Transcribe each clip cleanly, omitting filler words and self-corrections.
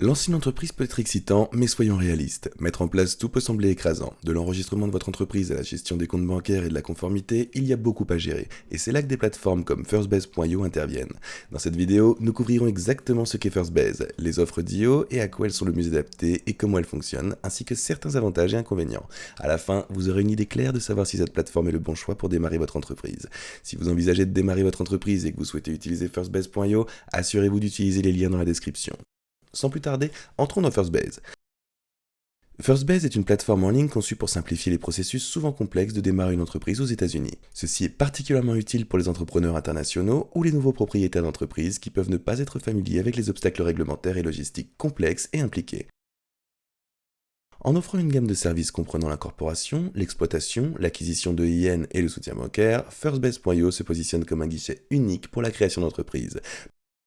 Lancer une entreprise peut être excitant, mais soyons réalistes. Mettre en place tout peut sembler écrasant. De l'enregistrement de votre entreprise à la gestion des comptes bancaires et de la conformité, il y a beaucoup à gérer. Et c'est là que des plateformes comme firstbase.io interviennent. Dans cette vidéo, nous couvrirons exactement ce qu'est Firstbase, les offres d'IO et à quoi elles sont le mieux adaptées et comment elles fonctionnent, ainsi que certains avantages et inconvénients. À la fin, vous aurez une idée claire de savoir si cette plateforme est le bon choix pour démarrer votre entreprise. Si vous envisagez de démarrer votre entreprise et que vous souhaitez utiliser firstbase.io, assurez-vous d'utiliser les liens dans la description. Sans plus tarder, entrons dans Firstbase. Firstbase est une plateforme en ligne conçue pour simplifier les processus souvent complexes de démarrer une entreprise aux États-Unis. Ceci est particulièrement utile pour les entrepreneurs internationaux ou les nouveaux propriétaires d'entreprises qui peuvent ne pas être familiers avec les obstacles réglementaires et logistiques complexes et impliqués. En offrant une gamme de services comprenant l'incorporation, l'exploitation, l'acquisition de IN et le soutien bancaire, Firstbase.io se positionne comme un guichet unique pour la création d'entreprises.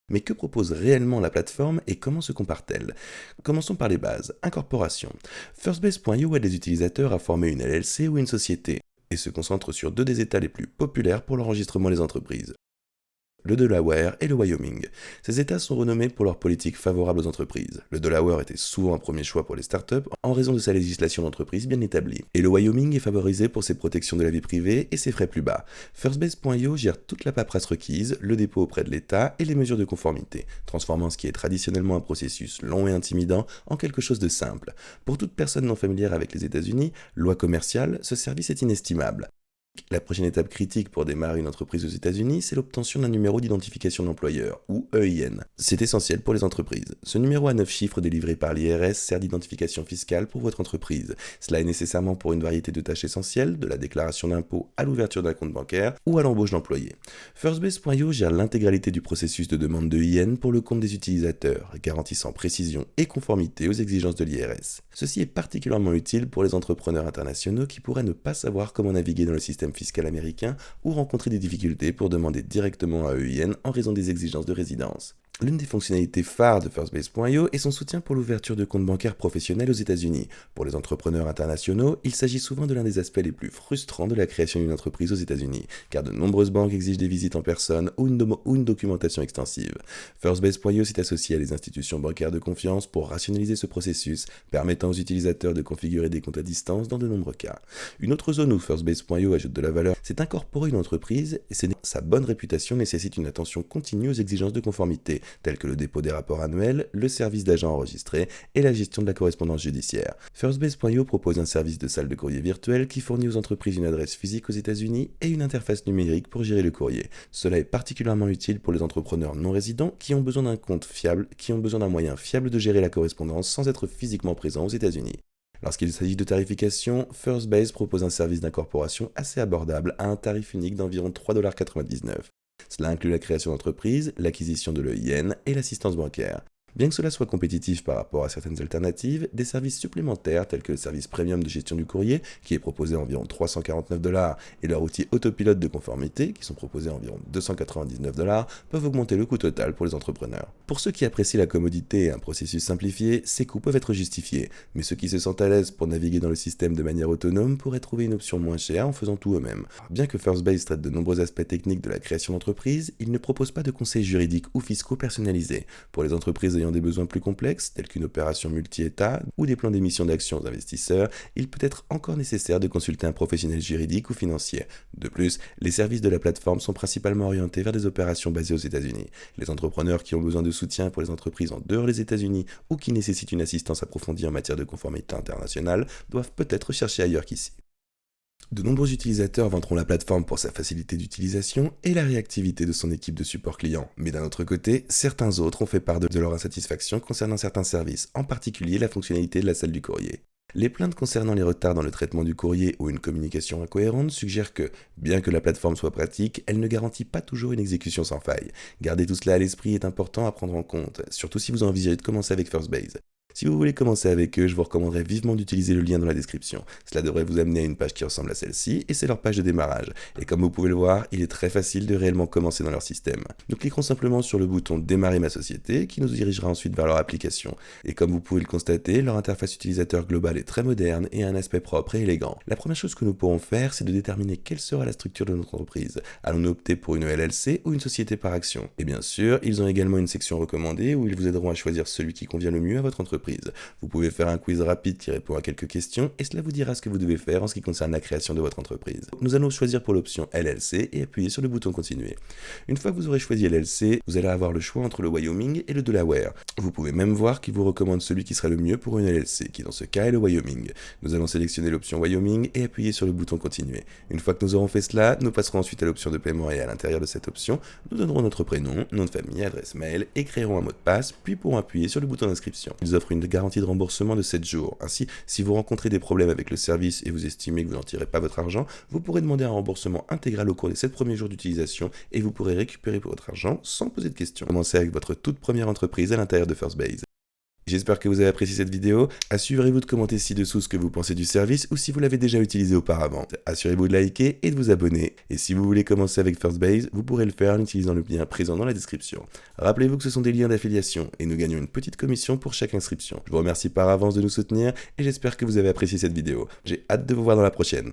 Mais que propose réellement la plateforme et comment se compare-t-elle? Commençons par les bases. Incorporation. Firstbase.io aide les utilisateurs à former une LLC ou une société et se concentre sur deux des États les plus populaires pour l'enregistrement des entreprises, le Delaware et le Wyoming. Ces États sont renommés pour leur politique favorable aux entreprises. Le Delaware était souvent un premier choix pour les startups en raison de sa législation d'entreprise bien établie. Et le Wyoming est favorisé pour ses protections de la vie privée et ses frais plus bas. Firstbase.io gère toute la paperasse requise, le dépôt auprès de l'État et les mesures de conformité, transformant ce qui est traditionnellement un processus long et intimidant en quelque chose de simple. Pour toute personne non familière avec les États-Unis, loi commerciale, ce service est inestimable. La prochaine étape critique pour démarrer une entreprise aux États-Unis, c'est l'obtention d'un numéro d'identification d'employeur, ou EIN. C'est essentiel pour les entreprises. Ce numéro à 9 chiffres délivré par l'IRS sert d'identification fiscale pour votre entreprise. Cela est nécessairement pour une variété de tâches essentielles, de la déclaration d'impôt à l'ouverture d'un compte bancaire ou à l'embauche d'employés. Firstbase.io gère l'intégralité du processus de demande de EIN pour le compte des utilisateurs, garantissant précision et conformité aux exigences de l'IRS. Ceci est particulièrement utile pour les entrepreneurs internationaux qui pourraient ne pas savoir comment naviguer dans le système fiscal américain ou rencontrer des difficultés pour demander directement à EIN en raison des exigences de résidence. L'une des fonctionnalités phares de Firstbase.io est son soutien pour l'ouverture de comptes bancaires professionnels aux États-Unis. Pour les entrepreneurs internationaux, il s'agit souvent de l'un des aspects les plus frustrants de la création d'une entreprise aux États-Unis, car de nombreuses banques exigent des visites en personne ou une documentation extensive. Firstbase.io s'est associé à des institutions bancaires de confiance pour rationaliser ce processus, permettant aux utilisateurs de configurer des comptes à distance dans de nombreux cas. Une autre zone où Firstbase.io ajoute de la valeur, c'est incorporer une entreprise et sa bonne réputation nécessite une attention continue aux exigences de conformité, tels que le dépôt des rapports annuels, le service d'agent enregistré et la gestion de la correspondance judiciaire. Firstbase.io propose un service de salle de courrier virtuelle qui fournit aux entreprises une adresse physique aux États-Unis et une interface numérique pour gérer le courrier. Cela est particulièrement utile pour les entrepreneurs non résidents qui ont besoin d'un compte fiable, qui ont besoin d'un moyen fiable de gérer la correspondance sans être physiquement présents aux États-Unis. Lorsqu'il s'agit de tarification, Firstbase propose un service d'incorporation assez abordable à un tarif unique d'environ 3,99 $. Cela inclut la création d'entreprise, l'acquisition de l'EIN et l'assistance bancaire. Bien que cela soit compétitif par rapport à certaines alternatives, des services supplémentaires tels que le service premium de gestion du courrier, qui est proposé à environ 349 $, et leur outil autopilote de conformité, qui sont proposés à environ 299 $, peuvent augmenter le coût total pour les entrepreneurs. Pour ceux qui apprécient la commodité et un processus simplifié, ces coûts peuvent être justifiés, mais ceux qui se sentent à l'aise pour naviguer dans le système de manière autonome pourraient trouver une option moins chère en faisant tout eux-mêmes. Bien que Firstbase traite de nombreux aspects techniques de la création d'entreprise, il ne propose pas de conseils juridiques ou fiscaux personnalisés. Pour les entreprises ayant des besoins plus complexes, tels qu'une opération multi-État ou des plans d'émission d'actions aux investisseurs, il peut être encore nécessaire de consulter un professionnel juridique ou financier. De plus, les services de la plateforme sont principalement orientés vers des opérations basées aux États-Unis. Les entrepreneurs qui ont besoin de soutien pour les entreprises en dehors des États-Unis ou qui nécessitent une assistance approfondie en matière de conformité internationale doivent peut-être chercher ailleurs qu'ici. De nombreux utilisateurs vanteront la plateforme pour sa facilité d'utilisation et la réactivité de son équipe de support client. Mais d'un autre côté, certains autres ont fait part de leur insatisfaction concernant certains services, en particulier la fonctionnalité de la salle du courrier. Les plaintes concernant les retards dans le traitement du courrier ou une communication incohérente suggèrent que, bien que la plateforme soit pratique, elle ne garantit pas toujours une exécution sans faille. Garder tout cela à l'esprit est important à prendre en compte, surtout si vous envisagez de commencer avec Firstbase. Si vous voulez commencer avec eux, je vous recommanderais vivement d'utiliser le lien dans la description. Cela devrait vous amener à une page qui ressemble à celle-ci, et c'est leur page de démarrage. Et comme vous pouvez le voir, il est très facile de réellement commencer dans leur système. Nous cliquerons simplement sur le bouton Démarrer ma société, qui nous dirigera ensuite vers leur application. Et comme vous pouvez le constater, leur interface utilisateur globale est très moderne et a un aspect propre et élégant. La première chose que nous pourrons faire, c'est de déterminer quelle sera la structure de notre entreprise. Allons-nous opter pour une LLC ou une société par action? Et bien sûr, ils ont également une section recommandée où ils vous aideront à choisir celui qui convient le mieux à votre entreprise. Vous pouvez faire un quiz rapide qui répond à quelques questions et cela vous dira ce que vous devez faire en ce qui concerne la création de votre entreprise. Nous allons choisir pour l'option LLC et appuyer sur le bouton continuer. Une fois que vous aurez choisi LLC, vous allez avoir le choix entre le Wyoming et le Delaware. Vous pouvez même voir qu'il vous recommande celui qui sera le mieux pour une LLC, qui dans ce cas est le Wyoming. Nous allons sélectionner l'option Wyoming et appuyer sur le bouton continuer. Une fois que nous aurons fait cela, nous passerons ensuite à l'option de paiement et à l'intérieur de cette option, nous donnerons notre prénom, nom de famille, adresse mail et créerons un mot de passe, puis pourrons appuyer sur le bouton d'inscription. Ils offrent une garantie de remboursement de 7 jours. Ainsi, si vous rencontrez des problèmes avec le service et vous estimez que vous n'en tirez pas votre argent, vous pourrez demander un remboursement intégral au cours des 7 premiers jours d'utilisation et vous pourrez récupérer votre argent sans poser de questions. Commencez avec votre toute première entreprise à l'intérieur de FirstBase. J'espère que vous avez apprécié cette vidéo. Assurez-vous de commenter ci-dessous ce que vous pensez du service ou si vous l'avez déjà utilisé auparavant. Assurez-vous de liker et de vous abonner. Et si vous voulez commencer avec FirstBase, vous pourrez le faire en utilisant le lien présent dans la description. Rappelez-vous que ce sont des liens d'affiliation et nous gagnons une petite commission pour chaque inscription. Je vous remercie par avance de nous soutenir et j'espère que vous avez apprécié cette vidéo. J'ai hâte de vous voir dans la prochaine.